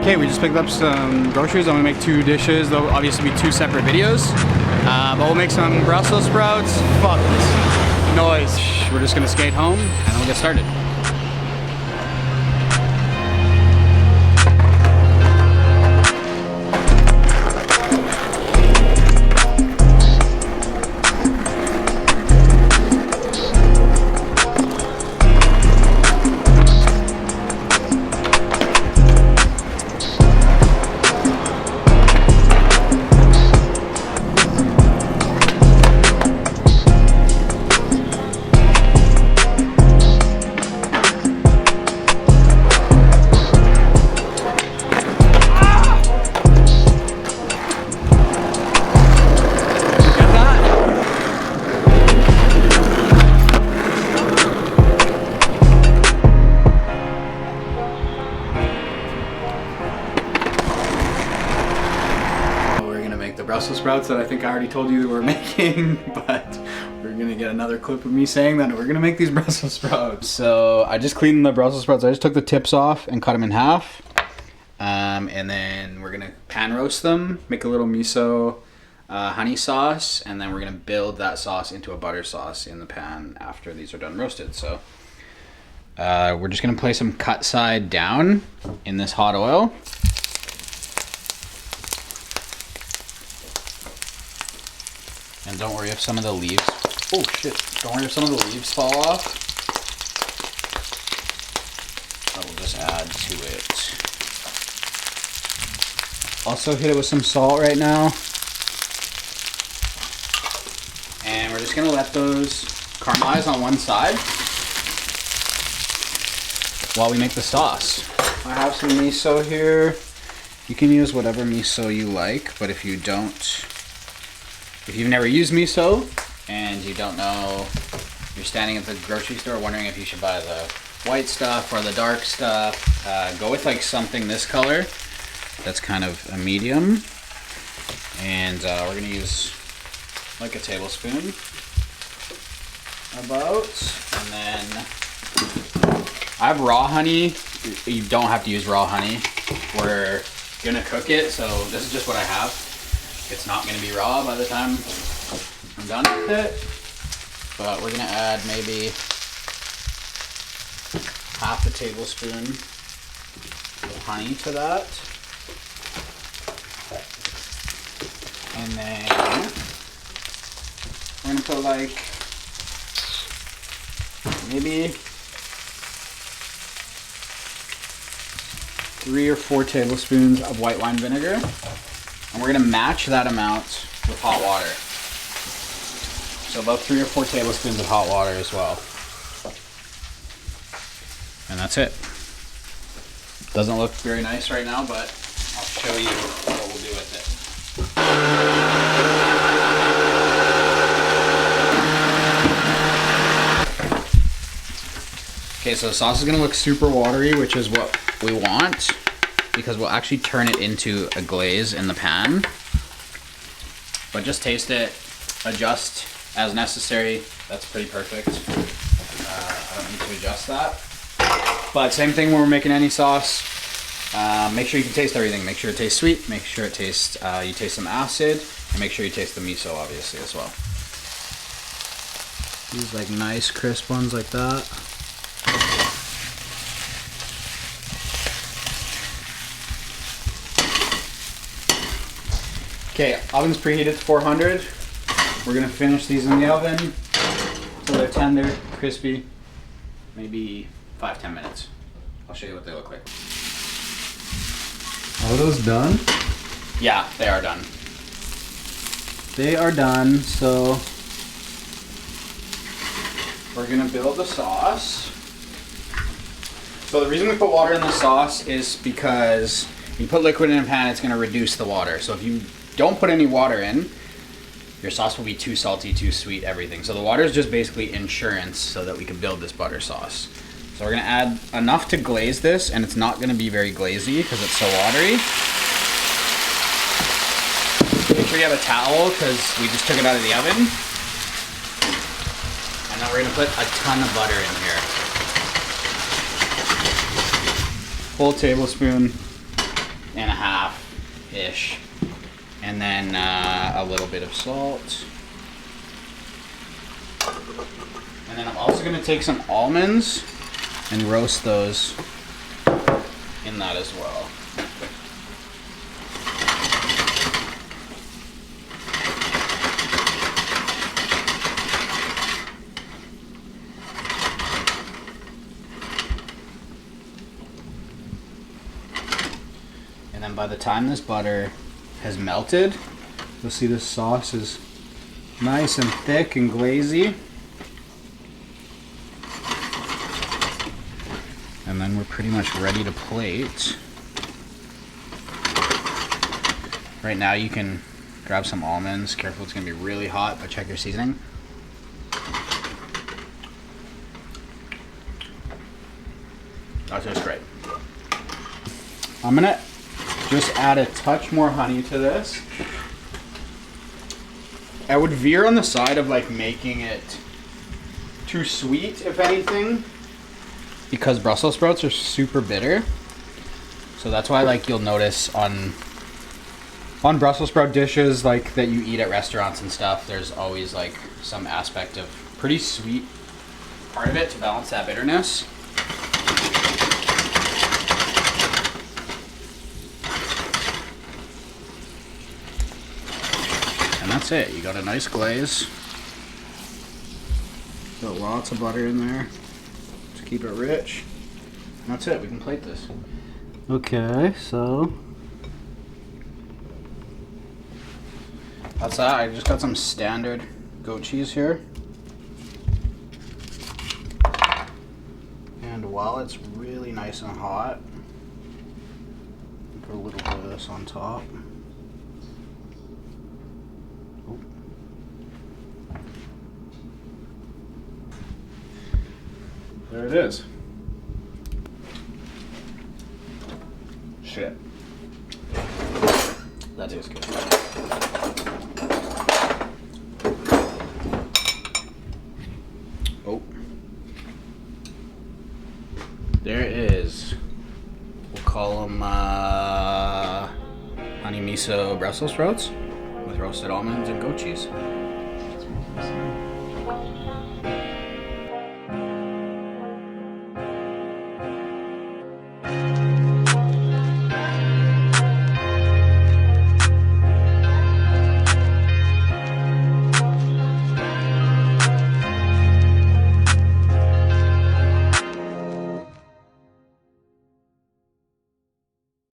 Okay, we just picked up some groceries. I'm gonna make 2 dishes. They'll obviously be 2 separate videos. But we'll make some Brussels sprouts. Fuck this noise. We're just gonna skate home and we'll get started. Brussels sprouts that I think I already told you that we're making, but we're gonna get another clip of me saying that we're gonna make these Brussels sprouts. So I just cleaned the Brussels sprouts. I just took the tips off and cut them in half. And then we're gonna pan roast them, make a little miso honey sauce, and then we're gonna build that sauce into a butter sauce in the pan after these are done roasted. So we're just gonna place them cut side down in this hot oil. And don't worry if some of the leaves, oh shit, don't worry if some of the leaves fall off. I will just add to it. Also hit it with some salt right now. And we're just gonna let those caramelize on one side while we make the sauce. I have some miso here. You can use whatever miso you like, but if you don't, if you've never used miso and you don't know, you're standing at the grocery store wondering if you should buy the white stuff or the dark stuff, go with like something this color that's kind of a medium. And we're gonna use like a tablespoon about, and then I have raw honey. You don't have to use raw honey. We're gonna cook it, so this is just what I have. It's not going to be raw by the time I'm done with it, but we're going to add maybe half a tablespoon of honey to that. And then we're going to put like maybe 3 or 4 tablespoons of white wine vinegar. And we're gonna match that amount with hot water. So about 3 or 4 tablespoons of hot water as well. And that's it. Doesn't look very nice right now, but I'll show you what we'll do with it. Okay, so the sauce is gonna look super watery, which is what we want, because we'll actually turn it into a glaze in the pan. But just taste it, adjust as necessary. That's pretty perfect. I don't need to adjust that. But same thing when we're making any sauce. Make sure you can taste everything. Make sure it tastes sweet. Make sure it tastes, you taste some acid. And make sure you taste the miso, obviously, as well. These like nice crisp ones like that. Okay, oven's preheated to 400. We're gonna finish these in the oven until they're tender, crispy, maybe 5-10 minutes. I'll show you what they look like. Are those done? Yeah, they are done. They are done, so we're gonna build the sauce. So the reason we put water in the sauce is because when you put liquid in a pan, it's gonna reduce the water. So if you don't put any water in, your sauce will be too salty, too sweet, everything. So the water is just basically insurance so that we can build this butter sauce. So we're gonna add enough to glaze this, and it's not gonna be very glazy because it's so watery. Make sure you have a towel because we just took it out of the oven. And then we're gonna put a ton of butter in here. Full tablespoon. and a half-ish. And then a little bit of salt. And then I'm also gonna take some almonds and roast those in that as well. And then by the time this butter has melted, you'll see this sauce is nice and thick and glazy. And then we're pretty much ready to plate. Right now you can grab some almonds. Careful, it's gonna be really hot, but check your seasoning. That tastes great. I'm gonna just add a touch more honey to this. I would veer on the side of like making it too sweet, if anything, because Brussels sprouts are super bitter. So that's why, like, you'll notice on Brussels sprout dishes like that you eat at restaurants and stuff, there's always like some aspect of pretty sweet part of it to balance that bitterness. And that's it. You got a nice glaze. Got lots of butter in there to keep it rich. And that's it. We can plate this. Okay, so That's that. I just got some standard goat cheese here. And while it's really nice and hot, put a little bit of this on top. Oh. There it is. Shit. That tastes good. Oh. There it is. We'll call them honey miso Brussels sprouts with roasted almonds and goat cheese.